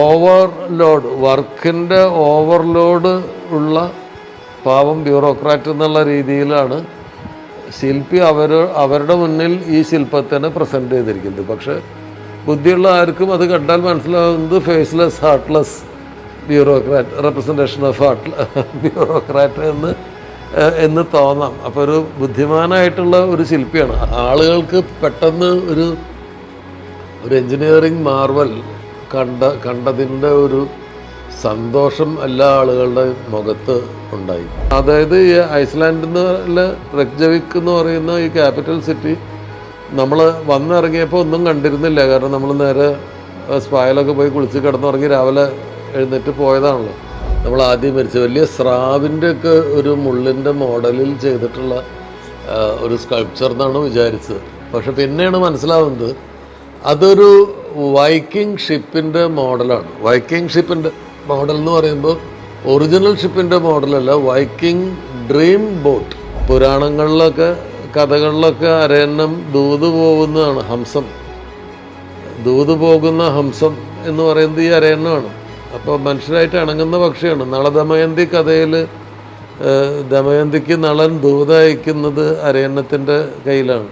Overload, വർക്കിൻ്റെ overload ഉള്ള പാവം ബ്യൂറോക്രാറ്റ് എന്നുള്ള രീതിയിലാണ് ശില്പി അവരുടെ മുന്നിൽ ഈ ശില്പത്തിനെ പ്രസൻറ്റ് ചെയ്തിരിക്കുന്നത്. പക്ഷേ ബുദ്ധിയുള്ള ആർക്കും അത് കണ്ടാൽ മനസ്സിലാകുന്നത് faceless heartless bureaucrat, representation of bureaucrat എന്ന് തോന്നാം. അപ്പോൾ ഒരു ബുദ്ധിമാനായിട്ടുള്ള ഒരു ശില്പിയാണ്. ആളുകൾക്ക് പെട്ടെന്ന് ഒരു എൻജിനീയറിംഗ് മാർവൽ കണ്ടതിൻ്റെ ഒരു സന്തോഷം എല്ലാ ആളുകളുടെ മുഖത്ത് ഉണ്ടായി. അതായത് ഈ ഐസ്ലാൻഡിലെ റെക്ജവിക് എന്ന് പറയുന്ന ഈ ക്യാപിറ്റൽ സിറ്റി നമ്മൾ വന്നിറങ്ങിയപ്പോൾ ഒന്നും കണ്ടിരുന്നില്ല. കാരണം നമ്മൾ നേരെ സ്പായിലൊക്കെ പോയി കുളിച്ച് കിടന്നുറങ്ങി രാവിലെ എഴുന്നേറ്റ് പോയതാണല്ലോ. നമ്മൾ ആദ്യം മരിച്ച വലിയ സ്രാവിൻ്റെ ഒക്കെ ഒരു മുള്ളിൻ്റെ മോഡലിൽ ചെയ്തിട്ടുള്ള ഒരു സ്കൾപ്ചർ എന്നാണ് വിചാരിച്ചത്. പക്ഷെ പിന്നെയാണ് മനസ്സിലാവുന്നത് അതൊരു വൈക്കിംഗ് ഷിപ്പിൻ്റെ മോഡലാണ്. വൈക്കിംഗ് ഷിപ്പിൻ്റെ മോഡൽ എന്ന് പറയുമ്പോൾ ഒറിജിനൽ ഷിപ്പിൻ്റെ മോഡലല്ല, വൈക്കിംഗ് ഡ്രീം ബോട്ട്. പുരാണങ്ങളിലൊക്കെ കഥകളിലൊക്കെ അരയന്നം ദൂത് പോകുന്നതാണ്, ഹംസം. ദൂത് പോകുന്ന ഹംസം എന്ന് പറയുന്നത് ഈ അരയന്നമാണ്. അപ്പോൾ മനുഷ്യരായിട്ട് ഇണങ്ങുന്ന പക്ഷിയാണ്. നളദമയന്തി കഥയിൽ ദമയന്തിക്ക് നളൻ ദൂത് അയക്കുന്നത് അരയന്നത്തിൻ്റെ കയ്യിലാണ്.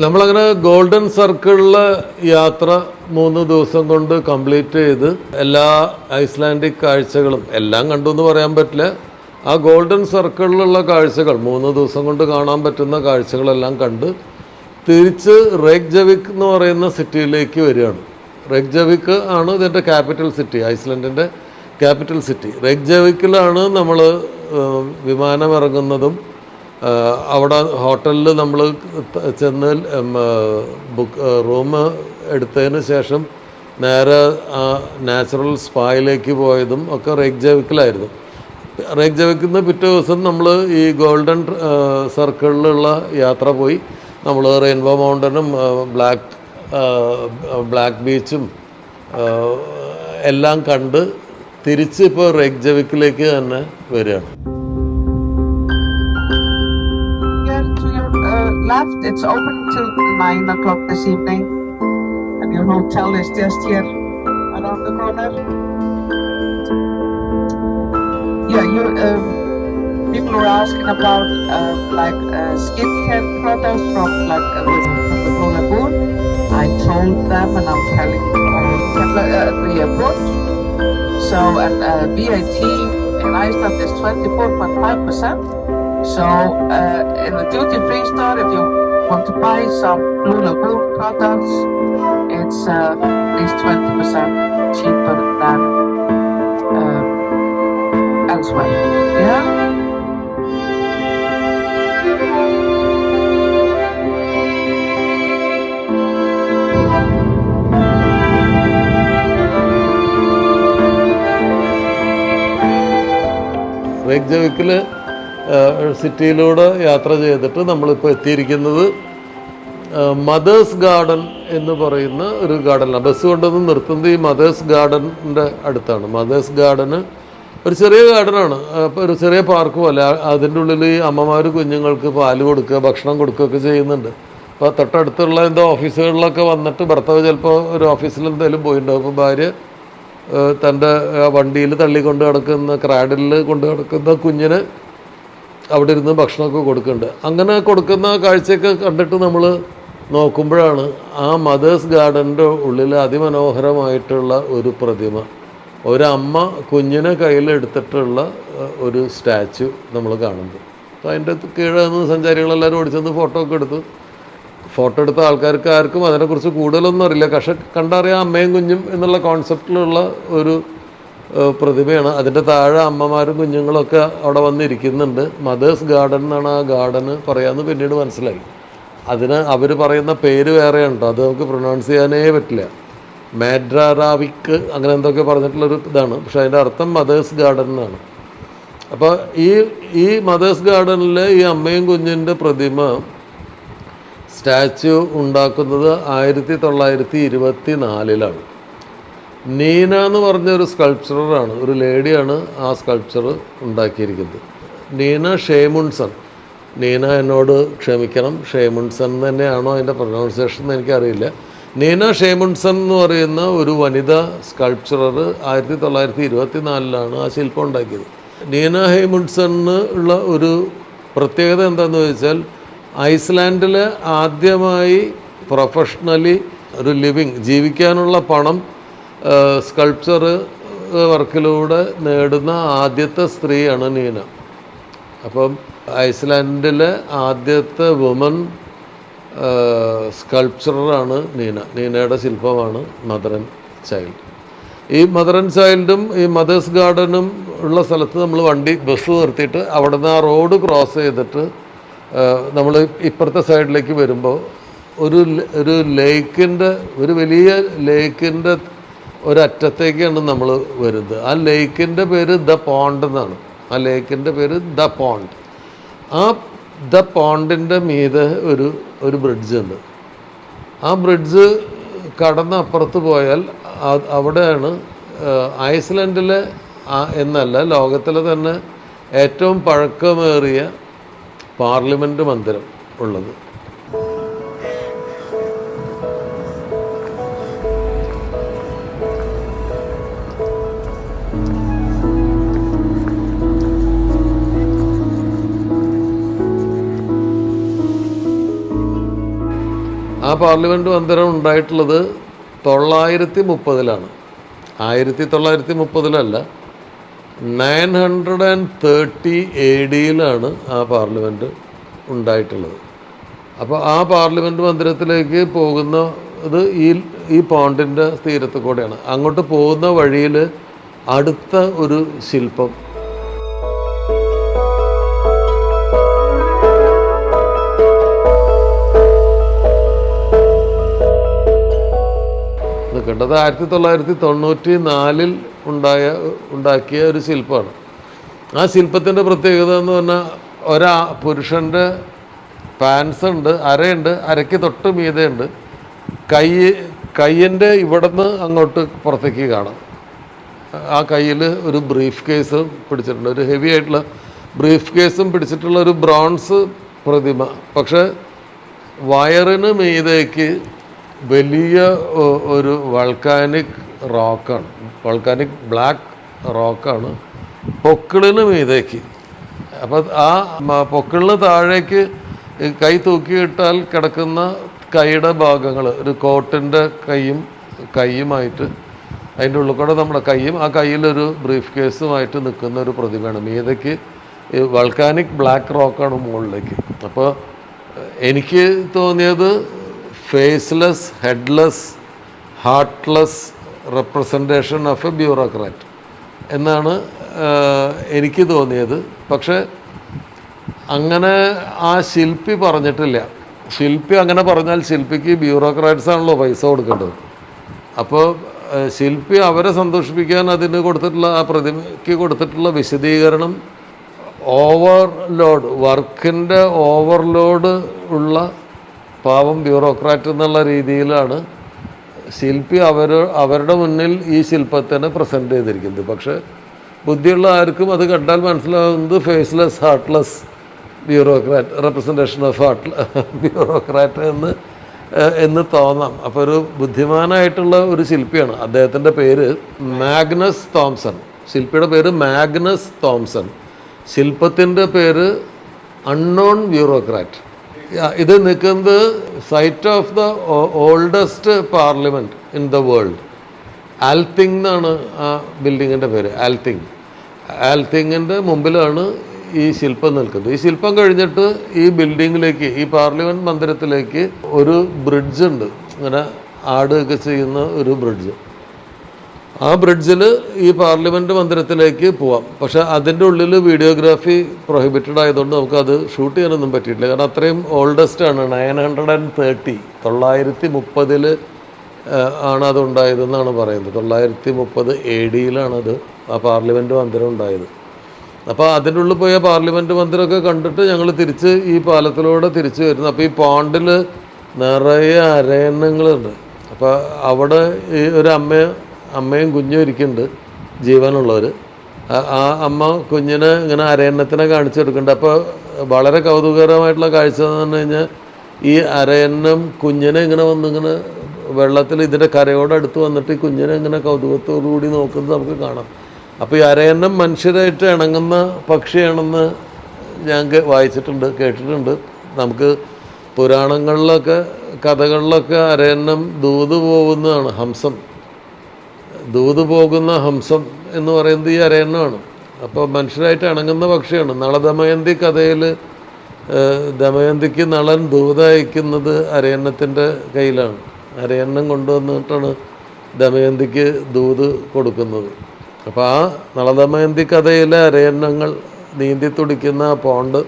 നമ്മളങ്ങനെ ഗോൾഡൻ സർക്കിളിലെ യാത്ര 3 ദിവസം കൊണ്ട് കംപ്ലീറ്റ് ചെയ്ത് എല്ലാ ഐസ്ലാൻഡിക് കാഴ്ചകളും എല്ലാം കണ്ടു എന്ന് പറയാൻ പറ്റില്ല. ആ ഗോൾഡൻ സർക്കിളിലുള്ള കാഴ്ചകൾ 3 ദിവസം കൊണ്ട് കാണാൻ പറ്റുന്ന കാഴ്ചകളെല്ലാം കണ്ട് തിരിച്ച് റെയ്ക്ജവിക് എന്ന് പറയുന്ന സിറ്റിയിലേക്ക് വരികയാണ്. റെയ്ക്ജവിക് ആണ് ഇതിൻ്റെ ക്യാപിറ്റൽ സിറ്റി, ഐസ്ലാൻഡിൻ്റെ ക്യാപിറ്റൽ സിറ്റി. റെയ്ക്ജവിക്കിലാണ് നമ്മൾ വിമാനം ഇറങ്ങുന്നതും അവിടെ ഹോട്ടലിൽ നമ്മൾ ചെന്ന് റൂം എടുത്തതിന് ശേഷം നേരെ നാച്ചുറൽ സ്പായിലേക്ക് പോയതും ഒക്കെ റെയ്ക്ജവിക്കിലായിരുന്നു. റെയ്ക്ജവിക്കിൽ നിന്ന് പിറ്റേ ദിവസം നമ്മൾ ഈ ഗോൾഡൻ സർക്കിളിലുള്ള യാത്ര പോയി. നമ്മൾ റെയിൻബോ മൗണ്ടനും ബ്ലാക്ക് ബീച്ചും എല്ലാം കണ്ട് തിരിച്ച് ഇപ്പോൾ റെയ്ക്ജവിക്കിലേക്ക് തന്നെ വരികയാണ്. Left, it's open till 9 o'clock this evening, and your hotel is just here around the corner. Yeah, people were asking about skincare products from the Blue Lagoon. I told them, and I'm telling all the airport. So, and VAT in Iceland is 24.5%. So, in the duty-free store, if you want to buy some Blue Lagoon products, it's at least 20% cheaper than elsewhere. Yeah? റെയ്ക്ജവിക്കിൽ സിറ്റിയിലൂടെ യാത്ര ചെയ്തിട്ട് നമ്മളിപ്പോൾ എത്തിയിരിക്കുന്നത് mothers garden എന്ന് പറയുന്ന ഒരു ഗാർഡനിലാണ്. Bus കൊണ്ടൊന്ന് നിർത്തുന്നത് ഈ മദേഴ്സ് ഗാർഡൻ്റെ അടുത്താണ്. മദേഴ്സ് ഗാർഡന് ഒരു ചെറിയ ഗാർഡനാണ്, അപ്പോൾ ഒരു ചെറിയ പാർക്ക് പോലെ. അതിൻ്റെ ഉള്ളിൽ ഈ അമ്മമാർ കുഞ്ഞുങ്ങൾക്ക് പാല് കൊടുക്കുക, ഭക്ഷണം കൊടുക്കുകയൊക്കെ ചെയ്യുന്നുണ്ട്. അപ്പോൾ തൊട്ടടുത്തുള്ള എന്തോ ഓഫീസുകളിലൊക്കെ വന്നിട്ട് ഭർത്താവ് ചിലപ്പോൾ ഒരു ഓഫീസിൽ എന്തെങ്കിലും പോയിട്ടുണ്ടാവും. അപ്പോൾ ഭാര്യ തൻ്റെ വണ്ടിയിൽ തള്ളിക്കൊണ്ട് കിടക്കുന്ന ക്രാഡിൽ കൊണ്ട് കിടക്കുന്ന കുഞ്ഞിന് അവിടെ ഇരുന്ന് ഭക്ഷണമൊക്കെ കൊടുക്കുന്നുണ്ട്. അങ്ങനെ കൊടുക്കുന്ന കാഴ്ചയൊക്കെ കണ്ടിട്ട് നമ്മൾ നോക്കുമ്പോഴാണ് ആ മദേഴ്സ് ഗാർഡൻ്റെ ഉള്ളിൽ അതിമനോഹരമായിട്ടുള്ള ഒരു പ്രതിമ, ഒരമ്മ കുഞ്ഞിനെ കയ്യിലെടുത്തിട്ടുള്ള ഒരു സ്റ്റാച്ചു നമ്മൾ കാണുന്നത്. അപ്പോൾ അതിൻ്റെ കീഴെ നിന്ന് സഞ്ചാരികളെല്ലാവരും ഓടിച്ചെന്ന് ഫോട്ടോ ഒക്കെ എടുത്തു. ഫോട്ടോ എടുത്ത ആൾക്കാർക്ക് ആർക്കും അതിനെക്കുറിച്ച് കൂടുതലൊന്നും അറിയില്ല. പക്ഷെ കണ്ടറിയാം അമ്മയും കുഞ്ഞും എന്നുള്ള കോൺസെപ്റ്റിലുള്ള ഒരു പ്രതിമയാണ്. അതിൻ്റെ താഴെ അമ്മമാരും കുഞ്ഞുങ്ങളൊക്കെ അവിടെ വന്നിരിക്കുന്നുണ്ട്. മദേഴ്സ് ഗാർഡൻ എന്നാണ് ആ ഗാർഡന് പറയാമെന്ന് പിന്നീട് മനസ്സിലായി. അതിന് അവർ പറയുന്ന പേര് വേറെയാണ് കേട്ടോ, അത് നമുക്ക് പ്രൊനൗൺസ് ചെയ്യാനേ പറ്റില്ല. മാഡ്രാറാവിക്ക് അങ്ങനെ എന്തൊക്കെ പറഞ്ഞിട്ടുള്ളൊരു ഇതാണ്. പക്ഷേ അതിൻ്റെ അർത്ഥം മദേഴ്സ് ഗാർഡൻ എന്നാണ്. അപ്പോൾ ഈ മദേഴ്സ് ഗാർഡനിലെ ഈ അമ്മയും കുഞ്ഞിൻ്റെ പ്രതിമ സ്റ്റാച്ചു ഉണ്ടാക്കുന്നത് 1924 നീന എന്ന് പറഞ്ഞൊരു സ്കൾപ്ചറാണ്, ഒരു ലേഡിയാണ് ആ സ്കൾപ്ചർ ഉണ്ടാക്കിയിരിക്കുന്നത്. നീന ഷേമുൺസൺ. നീന എന്നോട് ക്ഷമിക്കണം, ഷേമുൺസൺ തന്നെയാണോ അതിൻ്റെ പ്രൊനൗൺസിയേഷൻ എന്ന് എനിക്കറിയില്ല. നീന ഷേമുൺസൺ എന്ന് പറയുന്ന ഒരു വനിതാ സ്കൾപ്ചറർ 1924 ആ ശില്പം ഉണ്ടാക്കിയത്. നീന ഹേമുൺസണിന് ഉള്ള ഒരു പ്രത്യേകത എന്താണെന്ന് ചോദിച്ചാൽ, ഐസ്ലാൻഡിൽ ആദ്യമായി പ്രൊഫഷണലി ഒരു ജീവിക്കാനുള്ള പണം സ്കൾപ്ചർ വർക്കിലൂടെ നേടുന്ന ആദ്യത്തെ സ്ത്രീയാണ് നീന. അപ്പം ഐസ്ലാൻഡിലെ ആദ്യത്തെ വുമൺ സ്കൾപ്ചറാണ് നീന. നീനയുടെ ശില്പമാണ് മദർ ആൻഡ് ചൈൽഡ്. ഈ മദർ ആൻഡ് ചൈൽഡും ഈ മദേഴ്സ് ഗാർഡനും ഉള്ള സ്ഥലത്ത് നമ്മൾ ബസ് നിർത്തിയിട്ട് അവിടെ നിന്ന് ആ റോഡ് ക്രോസ് ചെയ്തിട്ട് നമ്മൾ ഇപ്പുറത്തെ സൈഡിലേക്ക് വരുമ്പോൾ ഒരു ലേക്കിൻ്റെ, ഒരു വലിയ ലേക്കിൻ്റെ ഒരറ്റത്തേക്കാണ് നമ്മൾ വരുന്നത്. ആ ലേക്കിൻ്റെ പേര് ദ പോണ്ട് എന്നാണ്. ആ ലേക്കിൻ്റെ പേര് ദ പോണ്ട്. ആ ദ പോണ്ടിൻ്റെ മീതെ ഒരു ബ്രിഡ്ജുണ്ട്. ആ ബ്രിഡ്ജ് കടന്ന് അപ്പുറത്ത് പോയാൽ അവിടെയാണ് ഐസ്ലൻഡിലെ എന്നല്ല, ലോകത്തിലെ തന്നെ ഏറ്റവും പഴക്കമേറിയ പാർലമെൻറ്റ് മന്ദിരം ഉള്ളത്. ആ പാർലമെൻറ്റ് മന്ദിരം ഉണ്ടായിട്ടുള്ളത് 930-ലാണ്. 1930-ലല്ല, 930 AD-യിലാണ് ആ പാർലമെൻറ്റ് ഉണ്ടായിട്ടുള്ളത്. അപ്പോൾ ആ പാർലമെൻറ്റ് മന്ദിരത്തിലേക്ക് പോകുന്നത് ഈ പോണ്ടിൻ്റെ തീരത്ത് കൂടെയാണ്. അങ്ങോട്ട് പോകുന്ന വഴിയിൽ അടുത്ത ഒരു ശില്പം നിൽക്കേണ്ടത് 1994-ൽ ഉണ്ടാക്കിയ ഒരു ശില്പമാണ്. ആ ശില്പത്തിൻ്റെ പ്രത്യേകത എന്ന് പറഞ്ഞാൽ പുരുഷൻ്റെ പാൻസ് ഉണ്ട്, അരയുണ്ട്, അരയ്ക്ക് തൊട്ട് മീതെയുണ്ട്, കയ്യിൻ്റെ ഇവിടുന്ന് അങ്ങോട്ട് പുറത്തേക്ക് കാണാം. ആ കയ്യിൽ ഒരു ബ്രീഫ് കേസ് പിടിച്ചിട്ടുണ്ട്, ഒരു ഹെവി ആയിട്ടുള്ള ബ്രീഫ് കേസും പിടിച്ചിട്ടുള്ള ഒരു ബ്രോൺസ് പ്രതിമ. പക്ഷേ വയറിന് മീതേക്ക് വലിയ ഒരു വൾക്കാനിക് റോക്കാണ്, വൾക്കാനിക് ബ്ലാക്ക് റോക്കാണ് പൊക്കിളിന് മീതേക്ക്. അപ്പം ആ പൊക്കിളിന് താഴേക്ക് കൈ തൂക്കിയിട്ടാൽ കിടക്കുന്ന കൈയുടെ ഭാഗങ്ങൾ ഒരു കോട്ടിൻ്റെ കൈയുമായിട്ട് അതിൻ്റെ ഉള്ളിൽ കൂടെ നമ്മുടെ കൈയും ആ കയ്യിലൊരു ബ്രീഫ് കേസുമായിട്ട് നിൽക്കുന്ന ഒരു പ്രതിമയാണ്. മീതയ്ക്ക് വൾക്കാനിക് ബ്ലാക്ക് റോക്കാണ് മുകളിലേക്ക്. അപ്പോൾ എനിക്ക് തോന്നിയത് faceless, headless, heartless representation of A bureaucrat എന്നാണ് എനിക്ക് തോന്നിയത്. പക്ഷേ അങ്ങനെ ആ ശില്പി പറഞ്ഞിട്ടില്ല. ശില്പി അങ്ങനെ പറഞ്ഞാൽ ശില്പിക്ക് ബ്യൂറോക്രാറ്റ്സ് ആണല്ലോ പൈസ കൊടുക്കേണ്ടത്. അപ്പോൾ ശില്പി അവരെ സന്തോഷിപ്പിക്കാൻ അതിന് കൊടുത്തിട്ടുള്ള, ആ പ്രതിമയ്ക്ക് കൊടുത്തിട്ടുള്ള വിശദീകരണം ഓവർലോഡ്, വർക്കിൻ്റെ ഓവർലോഡ് ഉള്ള പാവം ബ്യൂറോക്രാറ്റ് എന്നുള്ള രീതിയിലാണ് ശില്പി അവരുടെ മുന്നിൽ ഈ ശില്പത്തിനെ പ്രസൻറ്റ് ചെയ്തിരിക്കുന്നത്. പക്ഷേ ബുദ്ധിയുള്ള ആർക്കും അത് കണ്ടാൽ മനസ്സിലാകുന്നത് faceless, heartless bureaucrat, representation of bureaucrat എന്ന് തോന്നാം. അപ്പോൾ ഒരു ബുദ്ധിമാനായിട്ടുള്ള ഒരു ശില്പിയാണ്. അദ്ദേഹത്തിൻ്റെ പേര് മാഗ്നസ് തോംസൺ. ശില്പിയുടെ പേര് മാഗ്നസ് തോംസൺ. ശില്പത്തിൻ്റെ പേര് അൺനോൺ ബ്യൂറോക്രാറ്റ്. ഇത് നിൽക്കുന്നത് site of the oldest parliament in the world. Althing എന്നാണ് ആ ബിൽഡിങ്ങിൻ്റെ പേര്, ആൽത്തിങ്. ആൽത്തിങ്ങിൻ്റെ മുമ്പിലാണ് ഈ ശില്പം നിൽക്കുന്നത്. ഈ ശില്പം കഴിഞ്ഞിട്ട് ഈ ബിൽഡിങ്ങിലേക്ക്, ഈ പാർലമെൻറ്റ് മന്ദിരത്തിലേക്ക് ഒരു ബ്രിഡ്ജുണ്ട്, ഇങ്ങനെ ആടുകയൊക്കെ ചെയ്യുന്ന ഒരു ബ്രിഡ്ജ്. ആ ബ്രിഡ്ജിൽ ഈ പാർലമെൻറ്റ് മന്ദിരത്തിലേക്ക് പോവാം. പക്ഷേ അതിൻ്റെ ഉള്ളിൽ വീഡിയോഗ്രാഫി പ്രൊഹിബിറ്റഡ് ആയതുകൊണ്ട് നമുക്കത് ഷൂട്ട് ചെയ്യാനൊന്നും പറ്റിയിട്ടില്ല. കാരണം അത്രയും ഓൾഡസ്റ്റ് ആണ്. 930, 930 ആണ് അതുണ്ടായതെന്നാണ് പറയുന്നത്. 930 AD-യിലാണത് ആ പാർലമെൻറ്റ് മന്ദിരം ഉണ്ടായത്. അപ്പോൾ അതിൻ്റെ ഉള്ളിൽ പോയ പാർലമെൻറ്റ് മന്ദിരമൊക്കെ കണ്ടിട്ട് ഞങ്ങൾ തിരിച്ച് ഈ പാലത്തിലൂടെ തിരിച്ച് വരുന്നു. അപ്പോൾ ഈ പോണ്ടിൽ നിറയെ അരയന്നങ്ങളുണ്ട്. അപ്പോൾ അവിടെ ഈ ഒരു അമ്മയും കുഞ്ഞും ഇരിക്കുന്നുണ്ട്, ജീവനുള്ളവർ. ആ അമ്മ കുഞ്ഞിനെ ഇങ്ങനെ അരയന്നത്തിനെ കാണിച്ചു കൊടുക്കുന്നുണ്ട്. അപ്പോൾ വളരെ കൗതുകകരമായിട്ടുള്ള കാഴ്ച എന്ന് പറഞ്ഞു കഴിഞ്ഞാൽ ഈ അരയന്നം കുഞ്ഞിനെ ഇങ്ങനെ വന്നിങ്ങനെ വെള്ളത്തിൽ ഇതിൻ്റെ കരയോടടുത്ത് വന്നിട്ട് ഈ കുഞ്ഞിനെ ഇങ്ങനെ കൗതുകത്തോടു കൂടി നോക്കുന്നത് നമുക്ക് കാണാം. അപ്പോൾ ഈ അരയന്നം മനുഷ്യരായിട്ട് ഇണങ്ങുന്ന പക്ഷിയാണെന്ന് ഞാൻ വായിച്ചിട്ടുണ്ട്, കേട്ടിട്ടുണ്ട്. നമുക്ക് പുരാണങ്ങളിലൊക്കെ കഥകളിലൊക്കെ അരയന്നം ദൂത് പോകുന്നതാണ്, ഹംസം ദൂത് പോകുന്ന ഹംസം എന്ന് പറയുന്നത് ഈ അരയന്നമാണ്. അപ്പോൾ മനുഷ്യരായിട്ട് ഇണങ്ങുന്ന പക്ഷിയാണ്. നളദമയന്തി കഥയിൽ ദമയന്തിക്ക് നളൻ ദൂതയക്കുന്നത് അരയന്നത്തിൻ്റെ കയ്യിലാണ്. അരയന്നം കൊണ്ടുവന്നിട്ടാണ് ദമയന്തിക്ക് ദൂത് കൊടുക്കുന്നത്. അപ്പോൾ ആ നളദമയന്തി കഥയിലെ അരയന്നങ്ങൾ നീന്തി തുടിക്കുന്ന ആ പോണ്ട്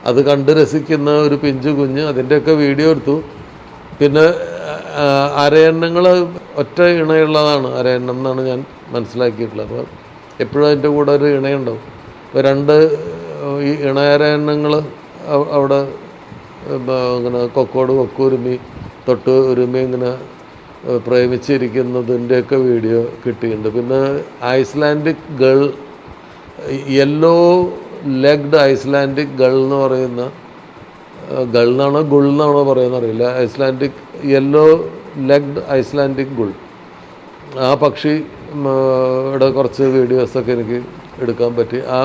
അത് കണ്ട് രസിക്കുന്ന ഒരു പിഞ്ചു കുഞ്ഞ്, അതിൻ്റെയൊക്കെ വീഡിയോ എടുത്തു. പിന്നെ അരയന്നങ്ങൾ ഒറ്റ ഇണയുള്ളതാണ് അരയന്നം എന്നാണ് ഞാൻ മനസ്സിലാക്കിയിട്ടുള്ളത്. അപ്പോൾ എപ്പോഴും അതിൻ്റെ കൂടെ ഒരു ഇണയുണ്ടാവും. ഇപ്പോൾ രണ്ട് ഈ ഇണയരയന്നങ്ങൾ അവിടെ ഇങ്ങനെ കൊക്കോട് കൊക്കുരുമി തൊട്ട് ഒരുമി ഇങ്ങനെ പ്രേമിച്ചിരിക്കുന്നതിൻ്റെയൊക്കെ വീഡിയോ കിട്ടിയിട്ടുണ്ട്. പിന്നെ Icelandic girl, yellow legged Icelandic girl എന്ന് പറയുന്ന, ഗൾ എന്നാണോ ഗുൾ എന്നാണോ പറയുന്നത് അറിയില്ല, ഐസ്ലാൻഡിക് യെല്ലോ ലെഗ്ഡ് ഐസ്ലാൻഡിക് ഗുൾ, ആ പക്ഷിയുടെ കുറച്ച് വീഡിയോസൊക്കെ എനിക്ക് എടുക്കാൻ പറ്റി. ആ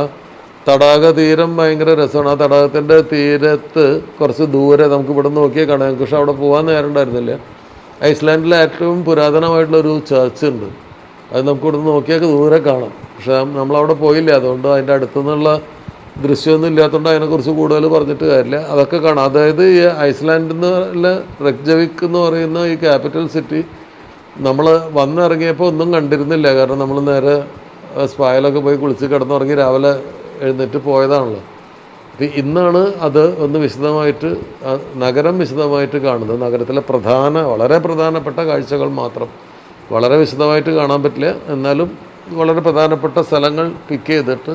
തടാക തീരം ഭയങ്കര രസമാണ്. ആ തടാകത്തിൻ്റെ തീരത്ത് കുറച്ച് ദൂരെ നമുക്ക് ഇവിടെ നോക്കിയാൽ കാണാം. ഞങ്ങൾക്ക് പക്ഷെ അവിടെ പോകാൻ നേരം ഉണ്ടായിരുന്നില്ല. ഐസ്ലാൻഡിലെ ഏറ്റവും പുരാതനമായിട്ടുള്ളൊരു ചർച്ച് ഉണ്ട്. അത് നമുക്ക് ഇവിടെ നോക്കിയാൽ ദൂരെ കാണാം. പക്ഷെ നമ്മളവിടെ പോയില്ല, അതുകൊണ്ട് അതിൻ്റെ അടുത്തുനിന്നുള്ള ദൃശ്യമൊന്നും ഇല്ലാത്തതുകൊണ്ട് അതിനെക്കുറിച്ച് കൂടുതൽ പറഞ്ഞിട്ട് കാര്യമില്ല. അതൊക്കെ കാണാം. അതായത് ഈ ഐസ്ലാൻഡിൽ നിന്ന് റെക്ജവിക് എന്ന് പറയുന്ന ഈ ക്യാപിറ്റൽ സിറ്റി നമ്മൾ വന്നിറങ്ങിയപ്പോൾ ഒന്നും കണ്ടിരുന്നില്ല. കാരണം നമ്മൾ നേരെ സ്പായിലൊക്കെ പോയി കുളിച്ച് കിടന്നുറങ്ങി രാവിലെ എഴുന്നേറ്റ് പോയതാണല്ലോ. അപ്പോൾ ഇന്നാണ് അത് ഒന്ന് വിശദമായിട്ട് നഗരം വിശദമായിട്ട് കാണുന്നത്. നഗരത്തിലെ വളരെ പ്രധാനപ്പെട്ട കാഴ്ചകൾ മാത്രം, വളരെ വിശദമായിട്ട് കാണാൻ പറ്റില്ല, എന്നാലും വളരെ പ്രധാനപ്പെട്ട സ്ഥലങ്ങൾ പിക്ക് ചെയ്തിട്ട്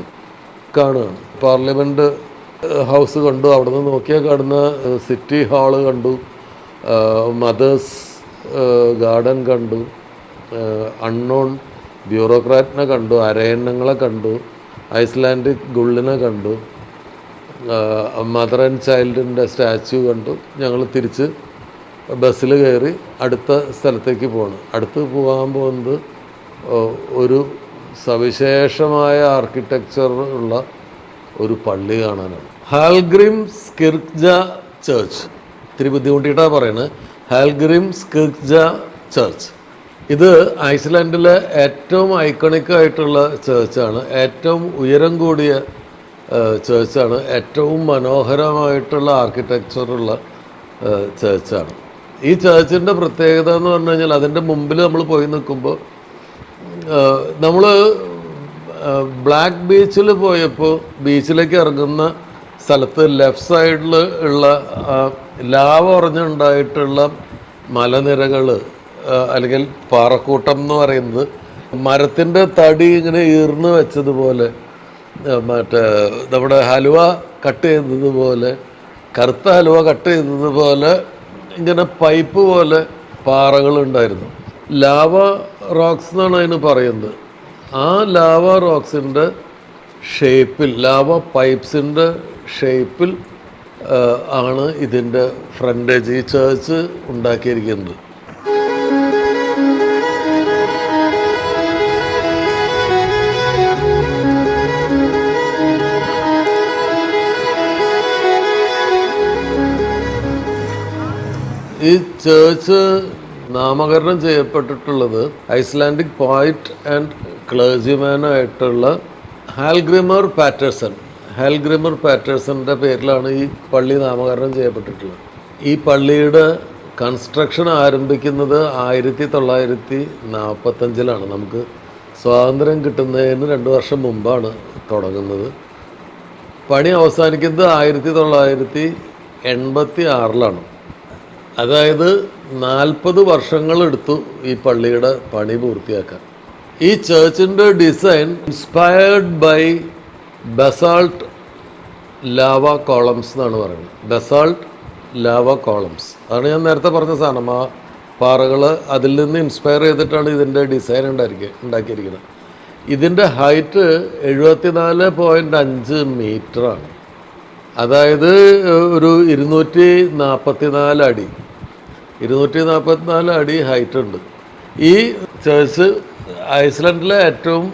കാണുകയാണ്. പാർലമെൻറ്റ് ഹൗസ് കണ്ടു, അവിടെ നിന്ന് നോക്കിയാൽ കാണുന്ന സിറ്റി ഹാള് കണ്ടു, മദേഴ്സ് ഗാർഡൻ കണ്ടു, അൺനോൺ ബ്യൂറോക്രാറ്റിനെ കണ്ടു, അരയന്നങ്ങളെ കണ്ടു, ഐസ്ലാൻഡിക് ഗുള്ളിനെ കണ്ടു, മദർ ആൻഡ് ചൈൽഡിൻ്റെ സ്റ്റാച്യു കണ്ടു. ഞങ്ങൾ തിരിച്ച് ബസ്സിൽ കയറി അടുത്ത സ്ഥലത്തേക്ക് പോകണം. അടുത്ത് പോകാൻ പോകുന്നത് ഒരു സവിശേഷമായ ആർക്കിടെക്ചർ ഉള്ള ഒരു പള്ളി കാണാനാണ്. ഹാൽഗ്രിംസ് കിർക്ജ ചർച്ച്. ഇത്തിരി ബുദ്ധിമുട്ടിയിട്ടാണ് പറയുന്നത്. ഹാൽഗ്രിംസ് കിർക്ജ ചർച്ച്. ഇത് ഐസ്ലാൻഡിലെ ഏറ്റവും ഐക്കണിക് ആയിട്ടുള്ള ചേർച്ചാണ്. ഏറ്റവും ഉയരം കൂടിയ ചേർച്ചാണ്. ഏറ്റവും മനോഹരമായിട്ടുള്ള ആർക്കിടെക്ചറുള്ള ചേർച്ചാണ്. ഈ ചേർച്ചിൻ്റെ പ്രത്യേകത എന്ന് പറഞ്ഞു കഴിഞ്ഞാൽ അതിൻ്റെ മുമ്പിൽ നമ്മൾ പോയി നിൽക്കുമ്പോൾ, നമ്മൾ ബ്ലാക്ക് ബീച്ചിൽ പോയപ്പോൾ ബീച്ചിലേക്ക് ഇറങ്ങുന്ന സ്ഥലത്ത് ലെഫ്റ്റ് സൈഡിൽ ഉള്ള ലാവ ഉറഞ്ഞുണ്ടായിട്ടുള്ള മലനിരകൾ അല്ലെങ്കിൽ പാറക്കൂട്ടം എന്ന് പറയുന്നത് മരത്തിൻ്റെ തടി ഇങ്ങനെ ഈർന്ന് വെച്ചതുപോലെ, മറ്റേ നമ്മുടെ ഹലുവ കട്ട് ചെയ്യുന്നത് പോലെ, കറുത്ത ഹലുവ കട്ട് ചെയ്യുന്നത് പോലെ ഇങ്ങനെ പൈപ്പ് പോലെ പാറകളുണ്ടായിരുന്നു. ലാവ റോക്സ് എന്നാണ് അതിന് പറയുന്നത്. ആ ലാവ റോക്സിൻ്റെ ഷേപ്പിൽ, ലാവ പൈപ്സിൻ്റെ ഷേപ്പിൽ ആണ് ഇതിൻ്റെ ഫ്രണ്ടേജ്, ഈ ചേർച്ച് ഉണ്ടാക്കിയിരിക്കുന്നത്. ഈ ചേർച്ച് നാമകരണം ചെയ്യപ്പെട്ടിട്ടുള്ളത് ഐസ്ലാൻഡിക് പോയിറ്റ് ആൻഡ് ക്ലേർജിമാനായിട്ടുള്ള ഹാൽഗ്രിമർ പാറ്റേഴ്സൺ. ഹാൽഗ്രിമർ പാറ്റേഴ്സൻ്റെ പേരിലാണ് ഈ പള്ളി നാമകരണം ചെയ്യപ്പെട്ടിട്ടുള്ളത്. ഈ പള്ളിയുടെ കൺസ്ട്രക്ഷൻ ആരംഭിക്കുന്നത് 1945 നമുക്ക് സ്വാതന്ത്ര്യം കിട്ടുന്നതിന് 2 വർഷം മുമ്പാണ് തുടങ്ങുന്നത്. പണി അവസാനിക്കുന്നത് 1986. അതായത് 40 വർഷങ്ങളെടുത്തു ഈ പള്ളിയുടെ പണി പൂർത്തിയാക്കാൻ. ഈ ചേർച്ചിൻ്റെ design inspired by basalt lava columns എന്നാണ് പറയുന്നത്. ബസാൾട്ട് ലാവ കോളംസ് അതാണ് ഞാൻ നേരത്തെ പറഞ്ഞ സാധനം. ആ പാറകൾ അതിൽ നിന്ന് ഇൻസ്പയർ ചെയ്തിട്ടാണ് ഇതിൻ്റെ ഡിസൈൻ ഉണ്ടാക്കിയിരിക്കുന്നത്. ഇതിൻ്റെ ഹൈറ്റ് 74.5 മീറ്ററാണ്. അതായത് ഒരു 244 അടി 244 അടി ഹൈറ്റ് ഉണ്ട്. ഈ ചേർച്ച് ഐസ്ലൻഡിലെ ഏറ്റവും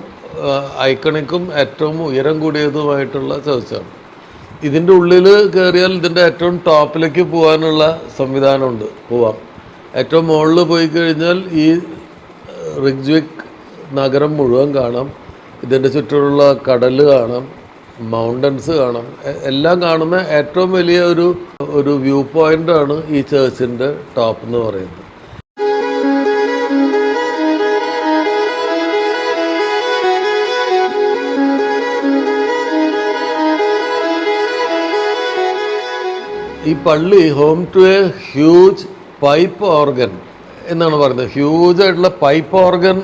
ഐക്കണിക്കും ഏറ്റവും ഉയരം കൂടിയതുമായിട്ടുള്ള ചേർച്ചാണ്. ഇതിൻ്റെ ഉള്ളിൽ കയറിയാൽ ഇതിൻ്റെ ഏറ്റവും ടോപ്പിലേക്ക് പോകാനുള്ള സംവിധാനമുണ്ട്. പോവാം. ഏറ്റവും മുകളിൽ പോയി കഴിഞ്ഞാൽ ഈ റിഗ്ജ്വിക് നഗരം മുഴുവൻ കാണാം. ഇതിൻ്റെ ചുറ്റുമുള്ള കടൽ കാണാം, മൗണ്ടൻസ് കാണാം. എല്ലാം കാണുന്ന ഏറ്റവും വലിയ ഒരു വ്യൂ പോയിൻ്റാണ് ഈ ചേർച്ചിൻ്റെ ടോപ്പ് എന്ന് പറയുന്നത്. ഈ പള്ളി home to a huge pipe organ എന്നാണ് പറയുന്നത്. ഹ്യൂജ് ആയിട്ടുള്ള പൈപ്പ് ഓർഗൻ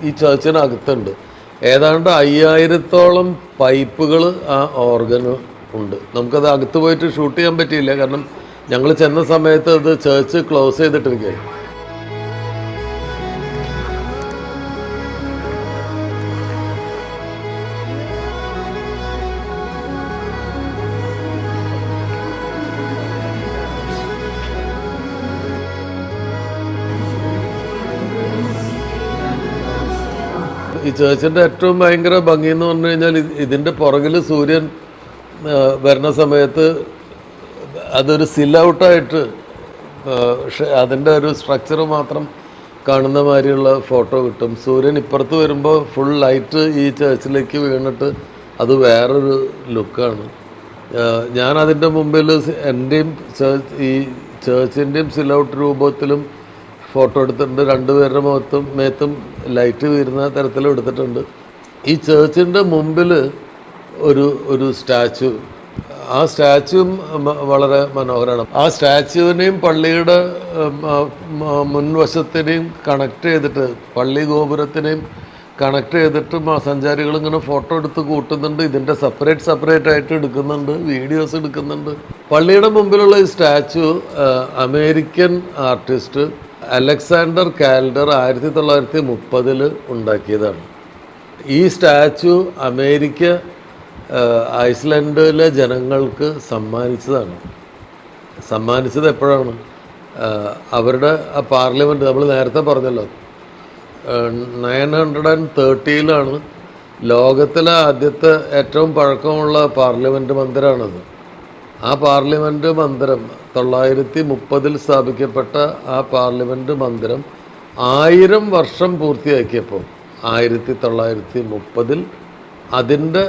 ഈ ചർച്ചിനകത്തുണ്ട്. ഏതാണ്ട് 5000-ഓളം പൈപ്പുകൾ ആ ഓർഗന് ഉണ്ട്. നമുക്കത് അകത്ത് പോയിട്ട് ഷൂട്ട് ചെയ്യാൻ പറ്റിയില്ല, കാരണം ഞങ്ങൾ ചെന്ന സമയത്ത് അത് ചർച്ച് ക്ലോസ് ചെയ്തിട്ടിരിക്കുകയാണ്. ഈ ചേർച്ചിൻ്റെ ഏറ്റവും ഭയങ്കര ഭംഗി എന്ന് പറഞ്ഞു കഴിഞ്ഞാൽ ഇതിൻ്റെ പുറകിൽ സൂര്യൻ വരുന്ന സമയത്ത് അതൊരു സില്ലൗട്ടായിട്ട് അതിൻ്റെ ഒരു സ്ട്രക്ചർ മാത്രം കാണുന്ന മാതിരിയുള്ള ഫോട്ടോ കിട്ടും. സൂര്യൻ ഇപ്പുറത്ത് വരുമ്പോൾ ഫുൾ ലൈറ്റ് ഈ ചേർച്ചിലേക്ക് വീണിട്ട് അത് വേറൊരു ലുക്കാണ്. ഞാനതിൻ്റെ മുമ്പിൽ എൻ്റെയും ഈ ചേർച്ചിൻ്റെയും സില്ലൗട്ട് രൂപത്തിലും ഫോട്ടോ എടുത്തിട്ടുണ്ട്. രണ്ടുപേരുടെ മേത്തും ലൈറ്റ് വീരുന്ന തരത്തിലും എടുത്തിട്ടുണ്ട്. ഈ ചേർച്ചിൻ്റെ മുമ്പിൽ ഒരു സ്റ്റാച്ചു, ആ സ്റ്റാച്ചുവും വളരെ മനോഹരമാണ്. ആ സ്റ്റാച്ചുവിനെയും പള്ളിയുടെ മുൻവശത്തിനെയും കണക്ട് ചെയ്തിട്ട്, പള്ളി ഗോപുരത്തിനെയും കണക്ട് ചെയ്തിട്ട് സഞ്ചാരികൾ ഇങ്ങനെ ഫോട്ടോ എടുത്ത് കൂട്ടുന്നുണ്ട്. ഇതിൻ്റെ സെപ്പറേറ്റ് ആയിട്ട് എടുക്കുന്നുണ്ട്, വീഡിയോസ് എടുക്കുന്നുണ്ട്. പള്ളിയുടെ മുമ്പിലുള്ള ഈ statue American artist Alexander Kaldor 1930 ഉണ്ടാക്കിയതാണ്. ഈ സ്റ്റാച്ചു അമേരിക്ക ഐസ്ലൻഡിലെ ജനങ്ങൾക്ക് സമ്മാനിച്ചത് എപ്പോഴാണ്? അവരുടെ ആ പാർലമെൻറ്റ്, നമ്മൾ നേരത്തെ പറഞ്ഞല്ലോ, 930 ലോകത്തിലെ ആദ്യത്തെ ഏറ്റവും പഴക്കമുള്ള പാർലമെൻറ്റ് മന്ദിരമാണത്. ആ പാർലമെൻറ്റ് മന്ദിരം 930 സ്ഥാപിക്കപ്പെട്ട ആ പാർലമെൻറ്റ് മന്ദിരം 1000 വർഷം പൂർത്തിയാക്കിയപ്പോൾ 1930 അതിൻ്റെ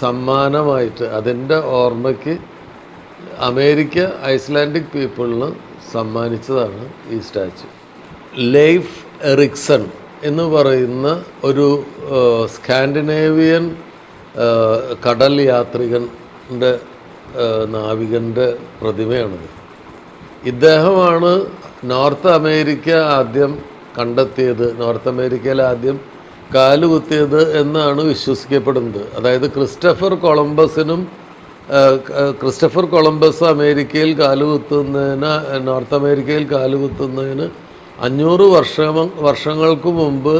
സമ്മാനമായിട്ട്, അതിൻ്റെ ഓർമ്മയ്ക്ക് അമേരിക്ക ഐസ്ലാൻഡിക് പീപ്പിളിന് സമ്മാനിച്ചതാണ് ഈ സ്റ്റാച്ചു. ലെയ്ഫ് എറിക്സൺ എന്ന് പറയുന്ന ഒരു സ്കാൻഡിനേവിയൻ കടൽ യാത്രികൻ്റെ നാവികൻ്റെ പ്രതിമയാണിത്. ഇദ്ദേഹമാണ് നോർത്ത് അമേരിക്ക ആദ്യം കണ്ടെത്തിയത്, നോർത്ത് അമേരിക്കയിൽ ആദ്യം കാലുകുത്തിയത് എന്നാണ് വിശ്വസിക്കപ്പെടുന്നത്. അതായത് ക്രിസ്റ്റഫർ കൊളംബസ് അമേരിക്കയിൽ നോർത്ത് അമേരിക്കയിൽ കാലുകുത്തുന്നതിന് 500 വർഷങ്ങൾക്ക് മുമ്പ്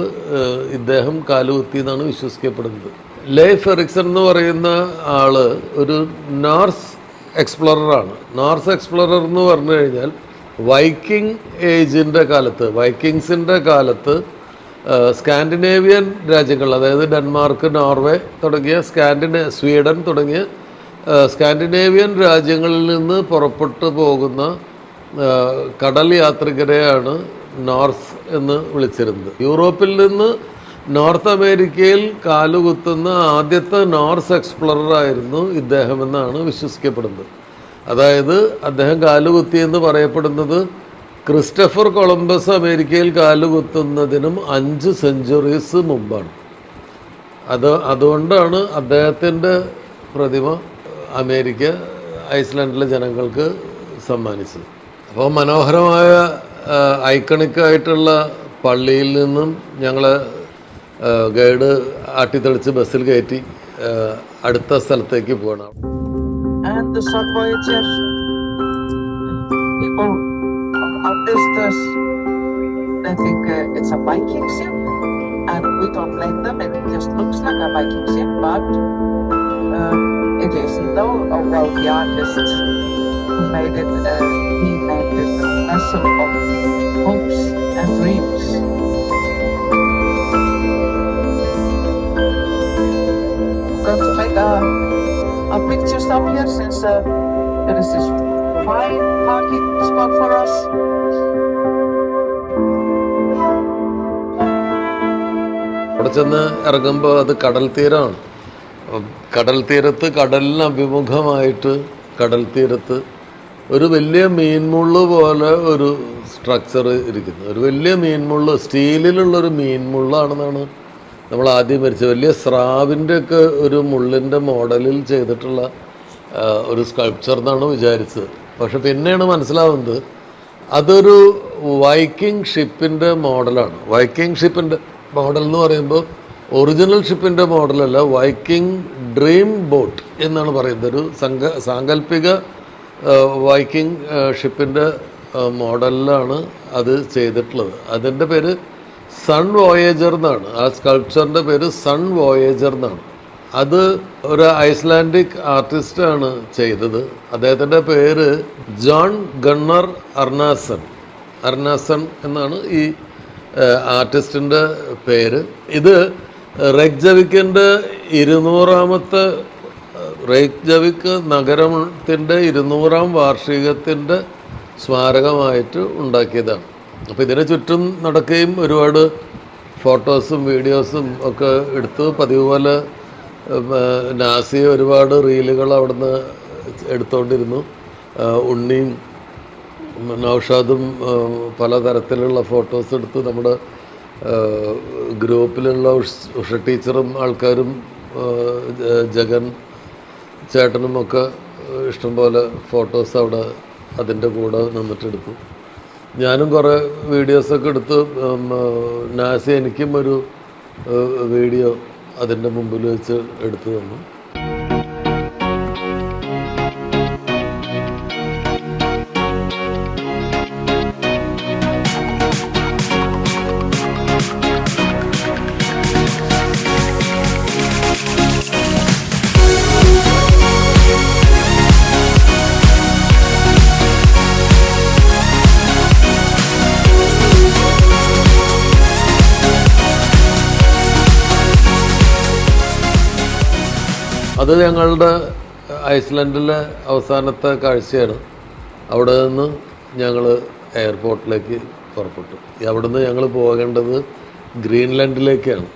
ഇദ്ദേഹം കാലുകുത്തി എന്നാണ് വിശ്വസിക്കപ്പെടുന്നത്. ലെയ്ഫ് എറിക്സൺ എന്ന് പറയുന്ന ആള് ഒരു നോർസ് എക്സ്പ്ലോററാണ്. നോർസ് എക്സ്പ്ലോറർ എന്ന് പറഞ്ഞു കഴിഞ്ഞാൽ വൈക്കിങ്സിൻ്റെ കാലത്ത് സ്കാൻഡിനേവിയൻ രാജ്യങ്ങൾ, അതായത് ഡെൻമാർക്ക്, നോർവേ തുടങ്ങിയ സ്വീഡൻ തുടങ്ങിയ സ്കാൻഡിനേവിയൻ രാജ്യങ്ങളിൽ നിന്ന് പുറപ്പെട്ടു പോകുന്ന കടൽ യാത്രികരെയാണ് നോർസ് എന്ന് വിളിച്ചിരുന്നത്. യൂറോപ്പിൽ നിന്ന് നോർത്ത് അമേരിക്കയിൽ കാലുകുത്തുന്ന ആദ്യത്തെ നോർസ് എക്സ്പ്ലോററായിരുന്നു ഇദ്ദേഹം എന്നാണ് വിശ്വസിക്കപ്പെടുന്നത്. അതായത് അദ്ദേഹം കാലുകുത്തിയെന്ന് പറയപ്പെടുന്നത് ക്രിസ്റ്റഫർ കൊളംബസ് അമേരിക്കയിൽ കാലുകുത്തുന്നതിനും 5 സെഞ്ച്വറീസ് മുമ്പാണ്. അതുകൊണ്ടാണ് അദ്ദേഹത്തിൻ്റെ പ്രതിമ അമേരിക്ക ഐസ്ലാൻഡിലെ ജനങ്ങൾക്ക് സമ്മാനിച്ചത്. അപ്പോൾ മനോഹരമായ ഐക്കണിക്കായിട്ടുള്ള പള്ളിയിൽ നിന്നും ഞങ്ങളെ ഗൈഡ് ആട്ടിത്തെളിച്ച് ബസ്സിൽ കയറ്റി അടുത്ത സ്ഥലത്തേക്ക് പോകണം. And the sun voyager, people noticed us. They think it's a Viking ship. and we don't blame them. It just looks like a Viking ship, but it isn't though. Oh, well, the artist who made it, he named it a vessel of hopes and dreams. I'm going to make a picture stop here since there is this fine parking spot for us. അവിടെ ചെന്ന് ഇറങ്ങുമ്പോൾ അത് കടൽ തീരമാണ്. കടൽ തീരത്ത് കടലിന് അഭിമുഖമായിട്ട് കടൽ തീരത്ത് ഒരു വലിയ മീൻമുള്ള് പോലെ ഒരു സ്ട്രക്ചർ ഇരിക്കുന്നു. ഒരു വലിയ മീൻമുള്ള്, സ്റ്റീലിലുള്ളൊരു മീൻമുള്ളാണെന്നാണ് നമ്മൾ ആദ്യം വരച്ചത്. വലിയ സ്രാവിൻ്റെ ഒക്കെ ഒരു മുള്ളിൻ്റെ മോഡലിൽ ചെയ്തിട്ടുള്ള ഒരു സ്കൾപ്ചർ എന്നാണ് വിചാരിച്ചത്. പക്ഷെ പിന്നെയാണ് മനസ്സിലാവുന്നത് അതൊരു വൈക്കിംഗ് ഷിപ്പിൻ്റെ മോഡലാണ്. വൈക്കിംഗ് ഷിപ്പിൻ്റെ മോഡൽ എന്ന് പറയുമ്പോൾ ഒറിജിനൽ ഷിപ്പിൻ്റെ മോഡലല്ല, വൈക്കിംഗ് ഡ്രീം ബോട്ട് എന്നാണ് പറയുന്നത്. ഒരു സാങ്കല്പിക വൈക്കിംഗ് ഷിപ്പിൻ്റെ മോഡലിലാണ് അത് ചെയ്തിട്ടുള്ളത്. അതിൻ്റെ പേര് സൺ വോയേജർ എന്നാണ്. ആ സ്കൾപ്ചറിൻ്റെ പേര് സൺ വോയേജർ എന്നാണ്. അത് ഒരു ഐസ്ലാൻഡിക് ആർട്ടിസ്റ്റാണ് ചെയ്തത്. അദ്ദേഹത്തിൻ്റെ പേര് ജോൺ ഗണ്ണർ അർനാസൺ എന്നാണ് ഈ ആർട്ടിസ്റ്റിൻ്റെ പേര്. ഇത് റെയ്ക്ജവിക്കിൻ്റെ 200ാമത്തെ റെയ്ക്ജവിക്ക് നഗരത്തിൻ്റെ 200ാം വാർഷികത്തിൻ്റെ സ്മാരകമായിട്ട് ഉണ്ടാക്കിയതാണ്. അപ്പോൾ ഇതിന് ചുറ്റും നടക്കുകയും ഒരുപാട് ഫോട്ടോസും വീഡിയോസും ഒക്കെ എടുത്തു. പതിവ് പോലെ നാസി ഒരുപാട് റീലുകൾ അവിടുന്ന് എടുത്തുകൊണ്ടിരുന്നു. ഉണ്ണിയും നൗഷാദും പലതരത്തിലുള്ള ഫോട്ടോസ് എടുത്ത് നമ്മുടെ ഗ്രൂപ്പിലുള്ള ഉഷ ടീച്ചറും ആൾക്കാരും ജഗൻ ചേട്ടനുമൊക്കെ ഇഷ്ടംപോലെ ഫോട്ടോസ് അവിടെ അതിൻ്റെ കൂടെ നിന്നിട്ടെടുത്തു. ഞാനും കുറേ വീഡിയോസൊക്കെ എടുത്ത് നാസി എനിക്കും ഒരു വീഡിയോ അതിൻ്റെ മുമ്പിൽ വെച്ച് എടുത്തു തന്നു. അത് ഞങ്ങളുടെ ഐസ്ലൻഡിലെ അവസാനത്തെ കാഴ്ചയാണ്. അവിടെ നിന്ന് ഞങ്ങൾ എയർപോർട്ടിലേക്ക് പുറപ്പെട്ടു. അവിടെ നിന്ന് ഞങ്ങൾ പോകേണ്ടത് ഗ്രീൻലാൻഡിലേക്കാണ്.